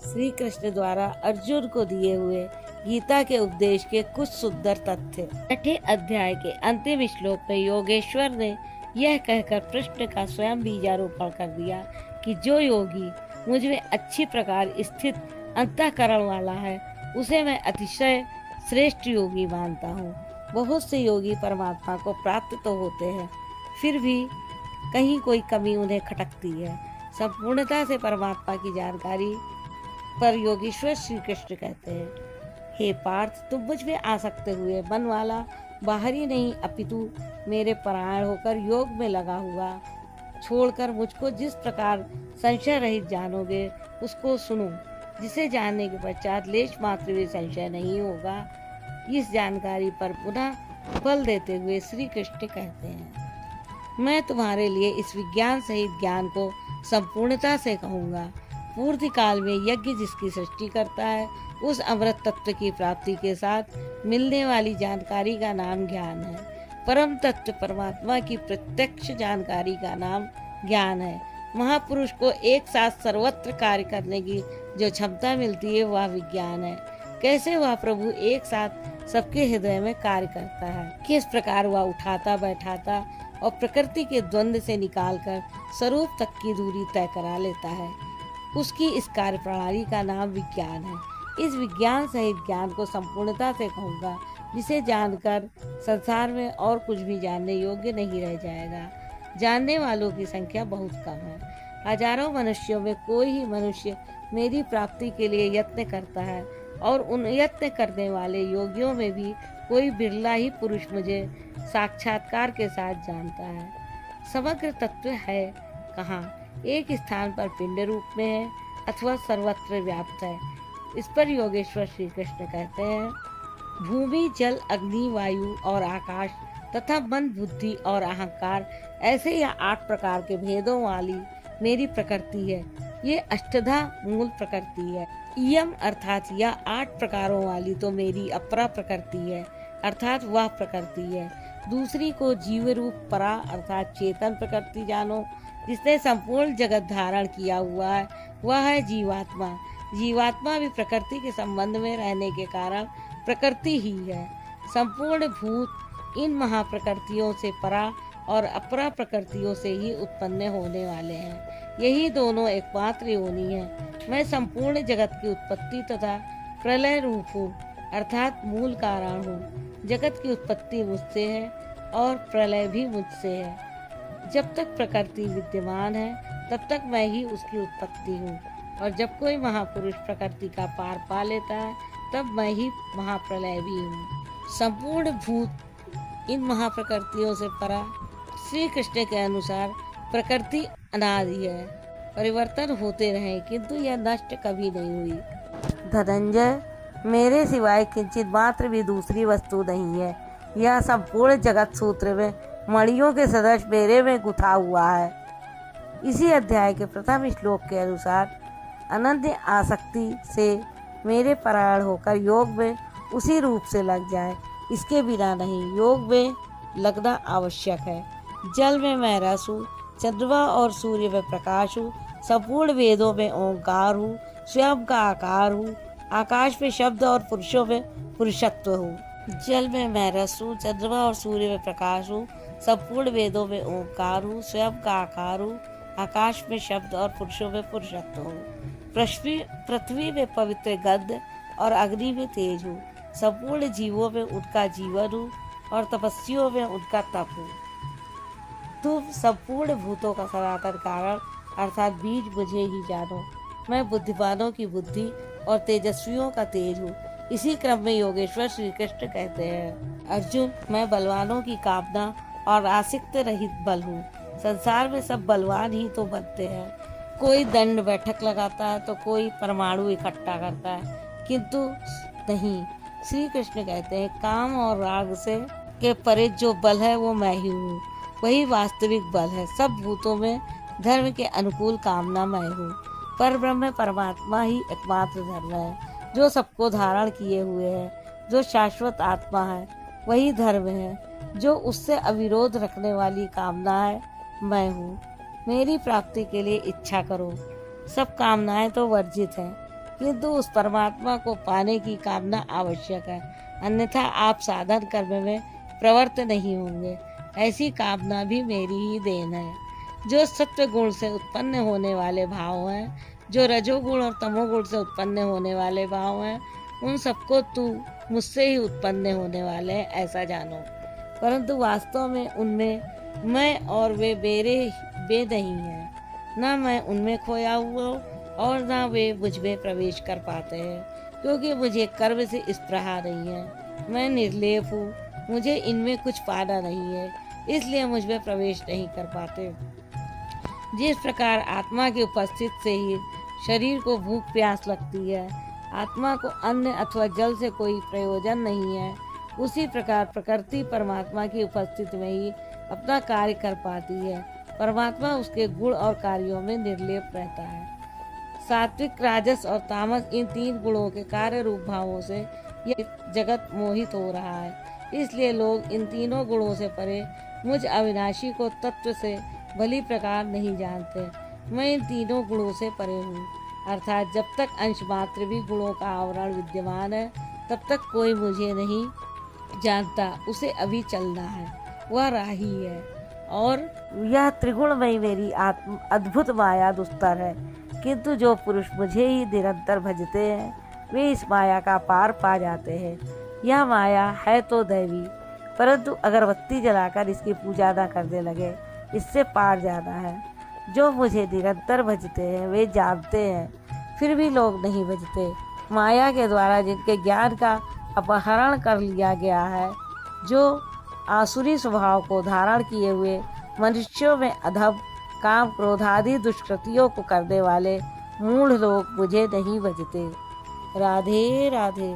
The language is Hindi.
श्री कृष्ण द्वारा अर्जुन को दिए हुए गीता के उपदेश के कुछ सुंदर तथ्य। 6ठे अध्याय के अंतिम श्लोक में योगेश्वर ने यह कहकर कृष्ण का स्वयं बीजारोपण कर दिया कि जो योगी मुझ में अच्छी प्रकार स्थित अंतःकरण वाला है उसे मैं अतिशय श्रेष्ठ योगी मानता हूँ। बहुत से योगी परमात्मा को प्राप्त तो होते हैं, फिर भी कहीं कोई कमी उन्हें खटकती है। संपूर्णता से परमात्मा की जानकारी पर योगेश्वर श्री कृष्ण कहते हैं, हे पार्थ, तुम मुझ में आसक्त हुए मन वाला बाहरी नहीं अपितु मेरे परायण होकर योग में लगा हुआ छोड़कर मुझको जिस प्रकार संशय रहित जानोगे उसको सुनो, जिसे जानने के पश्चात लेश मात्र भी संशय नहीं होगा। इस जानकारी पर पुनः बल देते हुए श्री कृष्ण कहते हैं, मैं तुम्हारे लिए इस विज्ञान सहित ज्ञान को संपूर्णता से कहूँगा। पूर्ति काल में यज्ञ जिसकी सृष्टि करता है उस अमृत तत्व की प्राप्ति के साथ मिलने वाली जानकारी का नाम ज्ञान है। परम तत्व परमात्मा की प्रत्यक्ष जानकारी का नाम ज्ञान है। महापुरुष को एक साथ सर्वत्र कार्य करने की जो क्षमता मिलती है वह विज्ञान है। कैसे वह प्रभु एक साथ सबके हृदय में कार्य करता है, किस प्रकार वह उठाता बैठाता और प्रकृति के द्वंद्व से निकालकर स्वरूप तक की दूरी तय करा लेता है, उसकी इस कार्य प्रणाली का नाम विज्ञान है। इस विज्ञान सहित ज्ञान को संपूर्णता से कहूँगा, जिसे जानकर संसार में और कुछ भी जानने योग्य नहीं रह जाएगा। जानने वालों की संख्या बहुत कम है। हजारों मनुष्यों में कोई ही मनुष्य मेरी प्राप्ति के लिए यत्न करता है और उन यत्न करने वाले योगियों में भी कोई बिरला ही पुरुष मुझे साक्षात्कार के साथ जानता है। समग्र तत्व है कहाँ, एक स्थान पर पिंड रूप में है अथवा सर्वत्र व्याप्त है। इस पर योगेश्वर श्री कृष्ण कहते हैं, भूमि जल अग्नि वायु और आकाश तथा मन बुद्धि और अहंकार ऐसे यह 8 प्रकार के भेदों वाली मेरी प्रकृति है। ये अष्टधा मूल प्रकृति है। इयम अर्थात यह 8 प्रकारों वाली तो मेरी अपरा प्रकृति है, अर्थात वह प्रकृति है। दूसरी को जीव रूप परा अर्थात चेतन प्रकृति जानो, जिसने संपूर्ण जगत धारण किया हुआ है, वह है जीवात्मा। जीवात्मा भी प्रकृति के संबंध में रहने के कारण प्रकृति ही है। संपूर्ण भूत इन महाप्रकृतियों से परा और अपरा प्रकृतियों से ही उत्पन्न होने वाले हैं। यही दोनों एकमात्र योनि है। मैं संपूर्ण जगत की उत्पत्ति तथा प्रलय रूप हूँ, अर्थात मूल कारण हूँ। जगत की उत्पत्ति मुझसे है और प्रलय भी मुझसे है। जब तक प्रकृति विद्यमान है तब तक मैं ही उसकी उत्पत्ति हूँ, और जब कोई महापुरुष प्रकृति का पार पा लेता है तब मैं ही महाप्रलय भी हूँ। संपूर्ण भूत इन महाप्रकृतियों से परा। श्री कृष्ण के अनुसार प्रकृति अनादि है, परिवर्तन होते रहे किंतु यह नष्ट कभी नहीं हुई। धनंजय, मेरे सिवाय किंचित मात्र भी दूसरी वस्तु नहीं है। यह संपूर्ण जगत सूत्र में मणियों के सदृश मेरे में गुथा हुआ है। इसी अध्याय के प्रथम श्लोक के अनुसार अनन्य आसक्ति से मेरे परायण होकर योग में उसी रूप से लग जाए, इसके बिना नहीं। योग में लगना आवश्यक है। जल में मैं रस हूँ, चंद्रमा और सूर्य में प्रकाश हूँ, संपूर्ण वेदों में ओंकार हूँ, स्वयं का आकार हूँ, आकाश में शब्द और पुरुषों में पुरुषत्व हूँ। जल में मैं रस हूँ, चंद्रमा और सूर्य में प्रकाश हूँ, संपूर्ण वेदों में ओंकार हूँ, स्वयं का आकार हूँ, आकाश में शब्द और पुरुषों में पुरुषत्व हूँ। पृथ्वी में पवित्र गंध और अग्नि में तेज हूँ, संपूर्ण जीवों में उनका जीवन हूँ और तपस्वियों में उनका तप हूँ। तुम संपूर्ण भूतों का सनातन कारण अर्थात बीज मुझे ही जानो। मैं बुद्धिमानों की बुद्धि और तेजस्वियों का तेज हूँ। इसी क्रम में योगेश्वर श्री कृष्ण कहते हैं, अर्जुन, मैं बलवानों की कामना और आसक्त रहित बल हूँ। संसार में सब बलवान ही तो बनते हैं। कोई दंड बैठक लगाता है तो कोई परमाणु इकट्ठा करता है, किंतु नहीं। श्री कृष्ण कहते हैं, काम और राग से के परे जो बल है वो मैं ही हूँ, वही वास्तविक बल है। सब भूतों में धर्म के अनुकूल कामना मैं हूँ। पर ब्रह्म परमात्मा ही एकमात्र धर्म है, जो सबको धारण किए हुए है। जो शाश्वत आत्मा है वही धर्म है। जो उससे अविरोध रखने वाली कामना है मैं हूँ। मेरी प्राप्ति के लिए इच्छा करो। सब कामनाएं तो वर्जित हैं, किंतु उस परमात्मा को पाने की कामना आवश्यक है, अन्यथा आप साधन कर्म में प्रवृत्त नहीं होंगे। ऐसी कामना भी मेरी ही देन है। जो सत्व गुण से उत्पन्न होने वाले भाव हैं, जो रजोगुण और तमोगुण से उत्पन्न होने वाले भाव हैं, उन सबको तू मुझसे ही उत्पन्न होने वाले हैं ऐसा जानो। परंतु वास्तव में उनमें मैं और वे वे नहीं हैं। न मैं उनमें खोया हुआ और न वे मुझ में प्रवेश कर पाते हैं, क्योंकि मुझे कर्म से स्पृहा नहीं है। मैं निर्लेप हूँ, मुझे इनमें कुछ पाना नहीं है, इसलिए मुझ में प्रवेश नहीं कर पाते। जिस प्रकार आत्मा की उपस्थित से ही शरीर को भूख प्यास लगती है, आत्मा को अन्न अथवा जल से कोई प्रयोजन नहीं है, उसी प्रकार प्रकृति परमात्मा की उपस्थिति में ही अपना कार्य कर पाती है। परमात्मा उसके गुण और कार्यों में निर्लेप रहता है। सात्विक, राजस और तामस इन तीन गुणों के कार्य रूप भावों से यह जगत मोहित हो रहा है। इसलिए लोग इन तीनों गुणों से परे मुझ अविनाशी को तत्व से भली प्रकार नहीं जानते। मैं इन तीनों गुणों से परे हूँ, अर्थात जब तक अंश मात्र भी गुणों का आवरण विद्यमान है तब तक कोई मुझे नहीं जानता। उसे अभी चलना है, वह राही है। और यह त्रिगुणमयी मेरी आत्म अद्भुत माया दुस्तर है, किंतु जो पुरुष मुझे ही निरंतर भजते हैं वे इस माया का पार पा जाते हैं। यह माया है तो दैवी, परंतु अगरबत्ती जलाकर इसकी पूजा न करने लगे, इससे पार जाना है। जो मुझे निरंतर भजते हैं वे जानते हैं, फिर भी लोग नहीं भजते। माया के द्वारा जिनके ज्ञान का अपहरण कर लिया गया है, जो आसुरी स्वभाव को धारण किए हुए मनुष्यों में अधम, काम, क्रोध आदि दुष्कृतियों को करने वाले मूढ़ लोग मुझे नहीं भजते। राधे राधे।